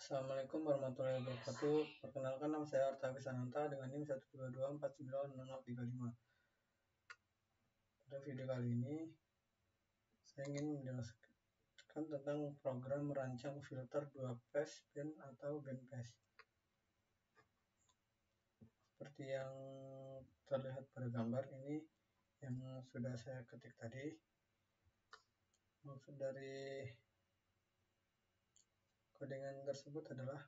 Assalamualaikum warahmatullahi wabarakatuh. Perkenalkan, nama saya Arta Wisananta dengan NIM 122496035. Pada video kali ini saya ingin menjelaskan tentang program merancang filter 2-phase band atau bandpass. Seperti yang terlihat pada gambar ini yang sudah saya ketik tadi. Maksud dari kodingan tersebut adalah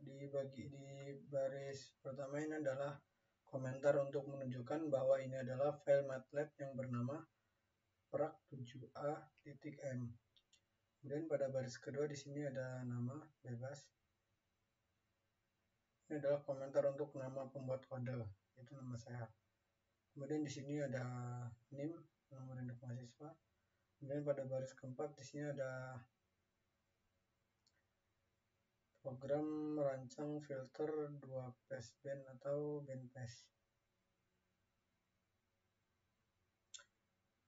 di baris pertama ini adalah komentar untuk menunjukkan bahwa ini adalah file MATLAB yang bernama prak7a.m. Kemudian pada baris kedua di sini ada nama bebas. Ini adalah komentar untuk nama pembuat kode, itu nama saya. Kemudian di sini ada NIM, nomor induk mahasiswa. Kemudian pada baris keempat di sini ada program merancang filter 2-phase band atau bandpass.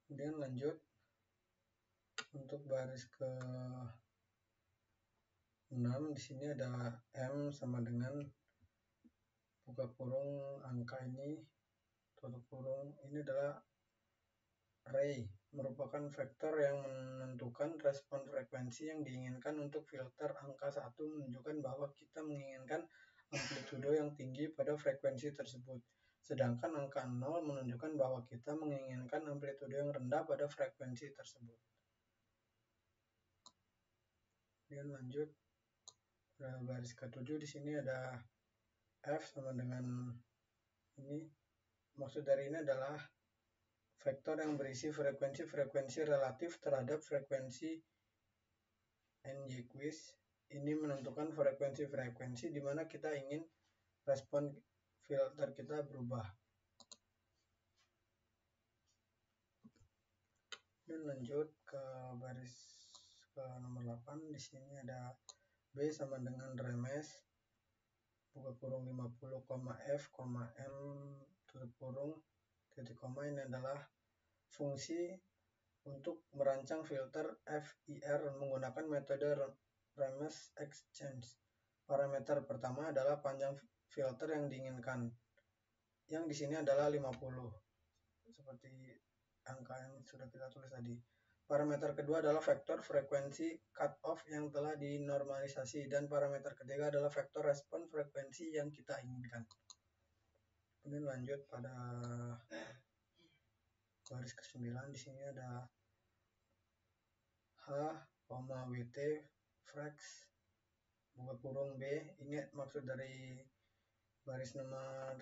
Kemudian lanjut untuk baris ke-6 di sini ada M sama dengan buka kurung angka ini tutup kurung. Ini adalah array, merupakan vektor yang menentukan respon frekuensi yang diinginkan. Untuk filter angka 1 menunjukkan bahwa kita menginginkan amplitudo yang tinggi pada frekuensi tersebut. Sedangkan angka 0 menunjukkan bahwa kita menginginkan amplitudo yang rendah pada frekuensi tersebut. Kemudian lanjut pada baris ke-7 di sini ada F sama dengan ini. Maksud dari ini adalah vektor yang berisi frekuensi relatif terhadap frekuensi NyQuiz. Ini menentukan frekuensi di mana kita ingin respon filter kita berubah. Dan lanjut ke baris ke nomor 8. Di sini ada B sama dengan remes buka kurung 50, F, M tutup kurung titik koma. Ini adalah fungsi untuk merancang filter FIR menggunakan metode Remes Exchange. Parameter pertama adalah panjang filter yang diinginkan, yang di sini adalah 50, seperti angka yang sudah kita tulis tadi. Parameter kedua adalah vektor frekuensi cutoff yang telah dinormalisasi, dan parameter ketiga adalah vektor respon frekuensi yang kita inginkan. Kemudian lanjut pada baris ke-9 di sini ada H, WT, frax, buka kurung B. Ini maksud dari baris nomor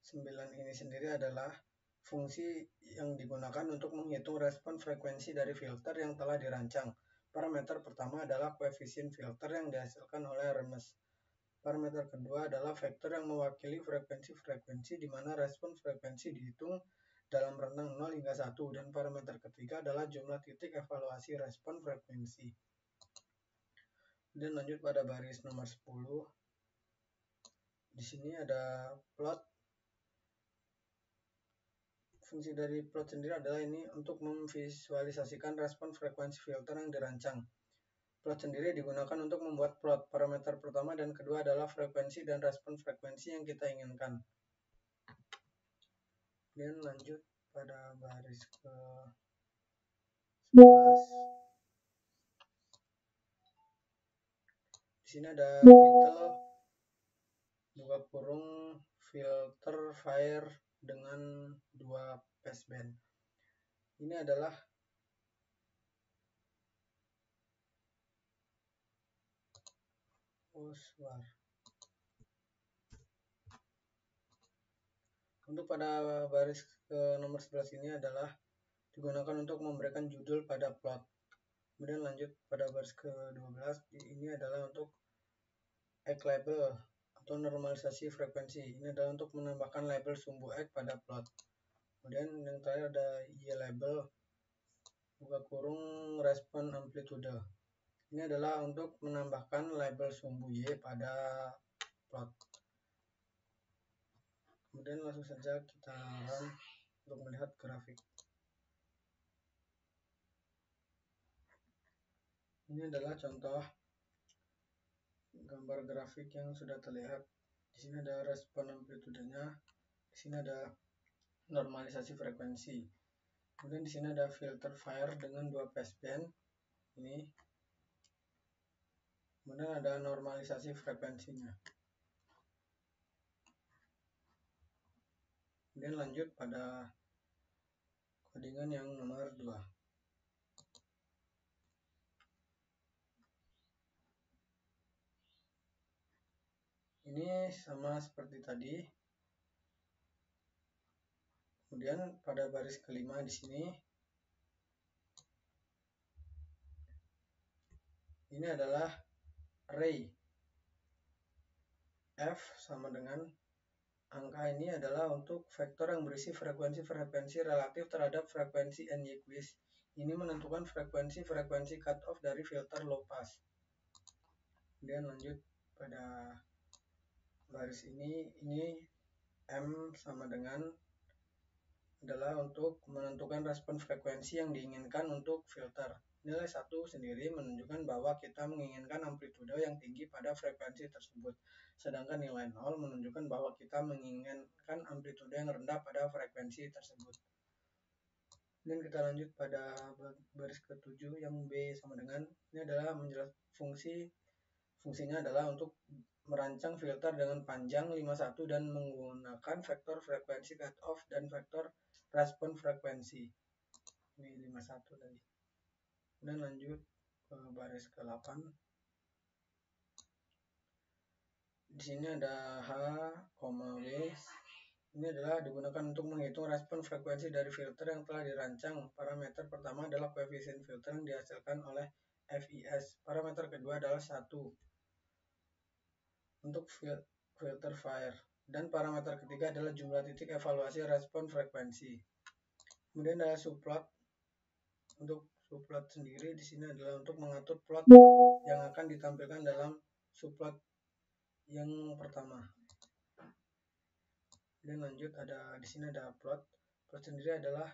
9 ini sendiri adalah fungsi yang digunakan untuk menghitung respon frekuensi dari filter yang telah dirancang. Parameter pertama adalah koefisien filter yang dihasilkan oleh Remes. Parameter kedua adalah vektor yang mewakili frekuensi di mana respon frekuensi dihitung dalam rentang 0 hingga 1, dan parameter ketiga adalah jumlah titik evaluasi respon frekuensi. Dan lanjut pada baris nomor 10. Di sini ada plot. Fungsi dari plot sendiri adalah ini untuk memvisualisasikan respon frekuensi filter yang dirancang. Plot sendiri digunakan untuk membuat plot. Parameter pertama dan kedua adalah frekuensi dan respon frekuensi yang kita inginkan. Kemudian lanjut pada baris ke-11. Di sini ada titel buka kurung filter fire dengan 2-phase band. Ini adalah untuk pada baris ke nomor 11 ini adalah digunakan untuk memberikan judul pada plot. Kemudian lanjut pada baris ke-12, ini adalah untuk X label atau normalisasi frekuensi. Ini adalah untuk menambahkan label sumbu X pada plot. Kemudian yang terakhir ada Y label buka kurung respon amplitude. Ini adalah untuk menambahkan label sumbu Y pada plot. Kemudian langsung saja kita run untuk melihat grafik. Ini adalah contoh gambar grafik yang sudah terlihat. Di sini ada respon amplitudenya, di sini ada normalisasi frekuensi. Kemudian di sini ada filter fire dengan 2 passband. Ini. Kemudian ada normalisasi frekuensinya. Kemudian lanjut pada codingan yang nomor 2. Ini sama seperti tadi. Kemudian pada baris kelima di sini, ini adalah array. F sama dengan angka ini adalah untuk vektor yang berisi frekuensi-frekuensi relatif terhadap frekuensi Nyquist. Ini menentukan frekuensi-frekuensi cutoff dari filter low pass. Kemudian lanjut pada baris ini M sama dengan adalah untuk menentukan respon frekuensi yang diinginkan untuk filter. Nilai 1 sendiri menunjukkan bahwa kita menginginkan amplitude yang tinggi pada frekuensi tersebut. Sedangkan nilai 0 menunjukkan bahwa kita menginginkan amplitude yang rendah pada frekuensi tersebut. Dan kita lanjut pada baris ke-7 yang B sama dengan, ini adalah fungsinya adalah untuk merancang filter dengan panjang 51 dan menggunakan vektor frekuensi cutoff dan vektor respon frekuensi. Ini 51 tadi. Kemudian lanjut ke baris ke-8. Di sini ada H, W. Ini adalah digunakan untuk menghitung respon frekuensi dari filter yang telah dirancang. Parameter pertama adalah koefisien filter yang dihasilkan oleh FIS. Parameter kedua adalah 1 untuk filter fire. Dan parameter ketiga adalah jumlah titik evaluasi respon frekuensi. Kemudian ada subplot. Untuk subplot sendiri di sini adalah untuk mengatur plot yang akan ditampilkan dalam subplot yang pertama. Dan lanjut ada di sini ada plot. Plot sendiri adalah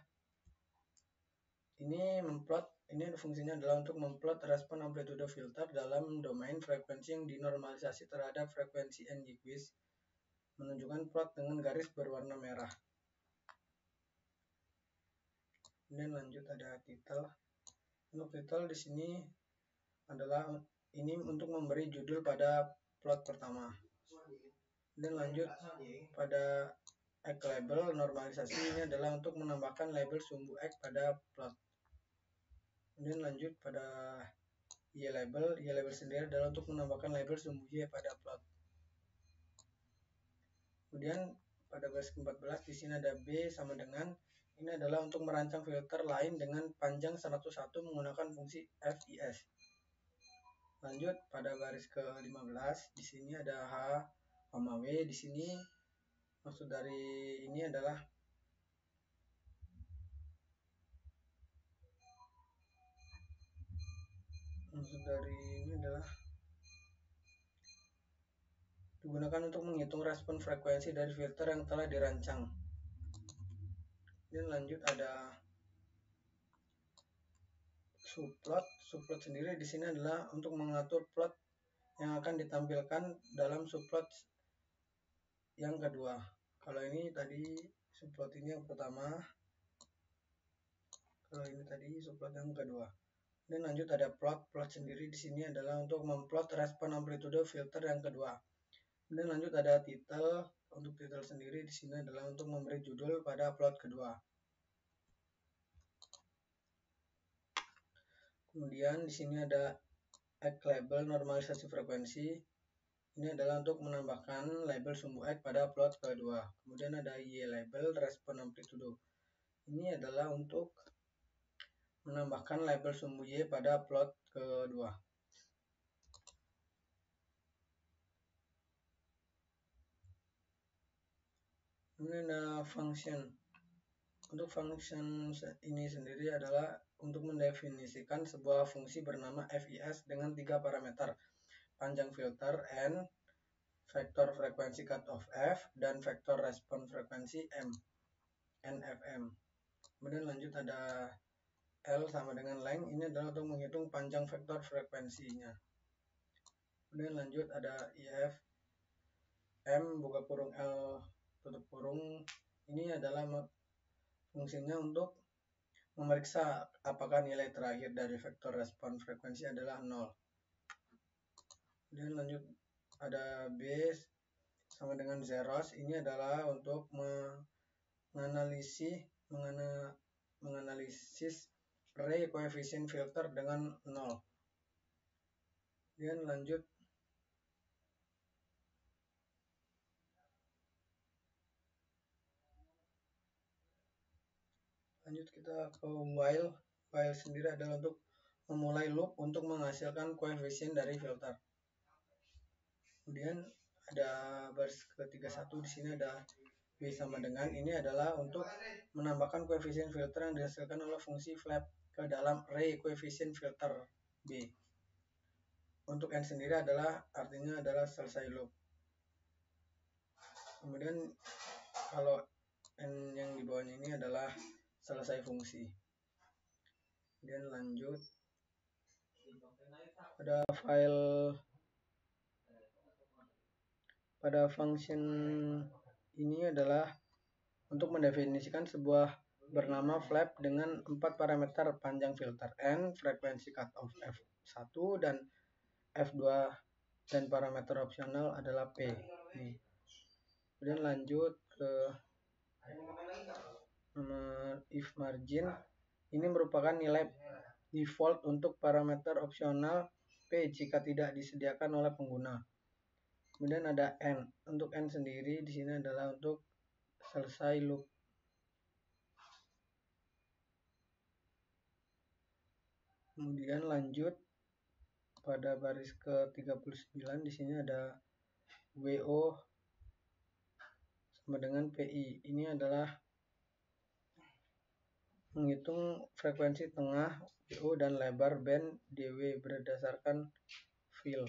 ini fungsinya adalah untuk memplot respon amplitude filter dalam domain frekuensi yang dinormalisasi terhadap frekuensi Nyquist, menunjukkan plot dengan garis berwarna merah. Kemudian lanjut ada title. Untuk title di sini adalah ini untuk memberi judul pada plot pertama. Dan lanjut pada X label normalisasi, ini adalah untuk menambahkan label sumbu X pada plot. Kemudian lanjut pada Y label sendiri adalah untuk menambahkan label sumbu Y pada plot. Kemudian pada baris ke-14 di sini ada B sama dengan, ini adalah untuk merancang filter lain dengan panjang 101 menggunakan fungsi FIS. Lanjut pada baris ke-15 di sini ada H, W. Di sini maksud dari ini adalah digunakan untuk menghitung respon frekuensi dari filter yang telah dirancang. Dan lanjut ada subplot. Subplot sendiri di sini adalah untuk mengatur plot yang akan ditampilkan dalam subplot yang kedua. Kalau ini tadi subplot ini yang pertama. Kalau ini tadi subplot yang kedua. Dan lanjut ada plot. Plot sendiri di sini adalah untuk memplot respon amplitude filter yang kedua. Dan lanjut ada title. Untuk title sendiri di sini adalah untuk memberi judul pada plot kedua. Kemudian di sini ada X label normalisasi frekuensi. Ini adalah untuk menambahkan label sumbu X pada plot kedua. Kemudian ada Y label respon amplitude. Ini adalah untuk menambahkan label sumbu Y pada plot kedua. Kemudian ada function. Untuk function ini sendiri adalah untuk mendefinisikan sebuah fungsi bernama FIS dengan 3 parameter. Panjang filter N, vektor frekuensi cutoff F, dan vektor respon frekuensi M, NFM. Kemudian lanjut ada L sama dengan length, ini adalah untuk menghitung panjang vektor frekuensinya. Kemudian lanjut ada if M buka kurung L tutup kurung, ini adalah fungsinya untuk memeriksa apakah nilai terakhir dari vektor respon frekuensi adalah 0. Kemudian lanjut ada B sama dengan zeros, ini adalah untuk menganalisis array koefisien filter dengan 0. Kemudian lanjut kita ke while. While sendiri adalah untuk memulai loop untuk menghasilkan koefisien dari filter. Kemudian ada baris ke-31, di sini ada B sama dengan, ini adalah untuk menambahkan koefisien filter yang dihasilkan oleh fungsi flap ke dalam array koefisien filter B. Untuk N sendiri artinya adalah selesai loop. Kemudian kalau N yang di bawahnya ini adalah selesai fungsi. Kemudian lanjut pada function ini adalah untuk mendefinisikan sebuah bernama flap dengan 4 parameter panjang filter N, frekuensi cutoff F1 dan F2, dan parameter opsional adalah P. Kemudian lanjut ke if margin, ini merupakan nilai default untuk parameter opsional P jika tidak disediakan oleh pengguna. Kemudian ada N. Untuk N sendiri di sini adalah untuk selesai loop. Kemudian lanjut pada baris ke-39, di sini ada WO sama dengan PI. Ini adalah menghitung frekuensi tengah WO dan lebar band DW berdasarkan fill.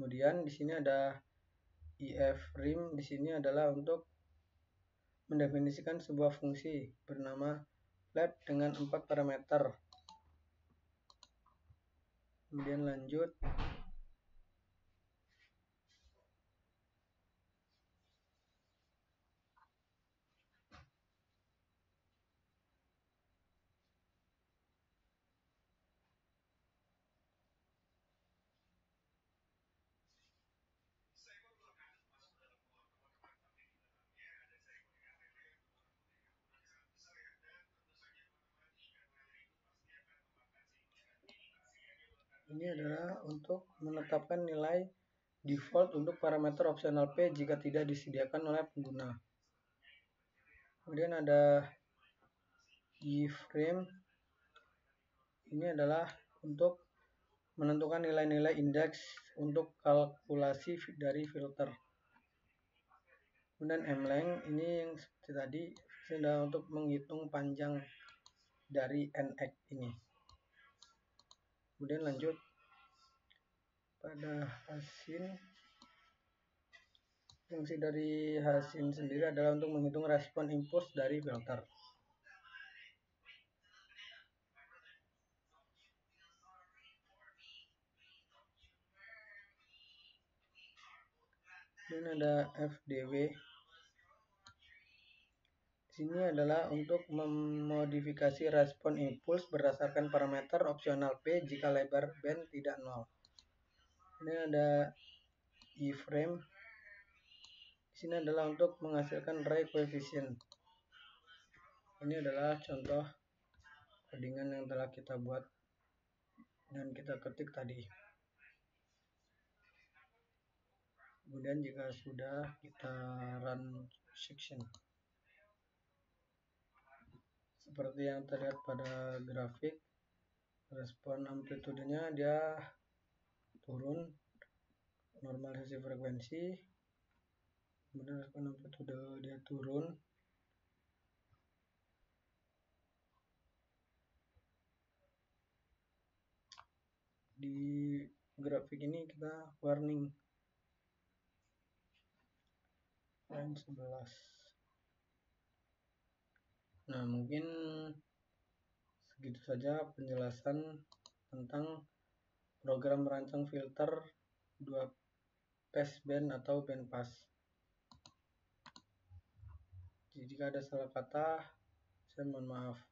Kemudian di sini ada iframe, di sini adalah untuk mendefinisikan sebuah fungsi bernama flap dengan 4 parameter. Kemudian lanjut ini adalah untuk menetapkan nilai default untuk parameter opsional P jika tidak disediakan oleh pengguna. Kemudian ada iframe, ini adalah untuk menentukan nilai-nilai indeks untuk kalkulasi dari filter. Kemudian mlength, ini yang seperti tadi, adalah untuk menghitung panjang dari nx ini. Kemudian lanjut pada hasin. Fungsi dari hasin sendiri adalah untuk menghitung respon impuls dari filter. Kemudian ada FDW. Di sini adalah untuk memodifikasi respon impuls berdasarkan parameter opsional P jika lebar band tidak 0. Ini ada iframe. Di sini adalah untuk menghasilkan array koefisien. Ini adalah contoh codingan yang telah kita buat dan kita ketik tadi. Kemudian jika sudah, kita run section. Seperti yang terlihat pada grafik, respon amplitudenya dia turun, normalisasi frekuensi, kemudian respon amplitude dia turun. Di grafik ini kita warning line 11. Nah, mungkin segitu saja penjelasan tentang program merancang filter 2 passband atau bandpass. Jika ada salah kata, saya mohon maaf.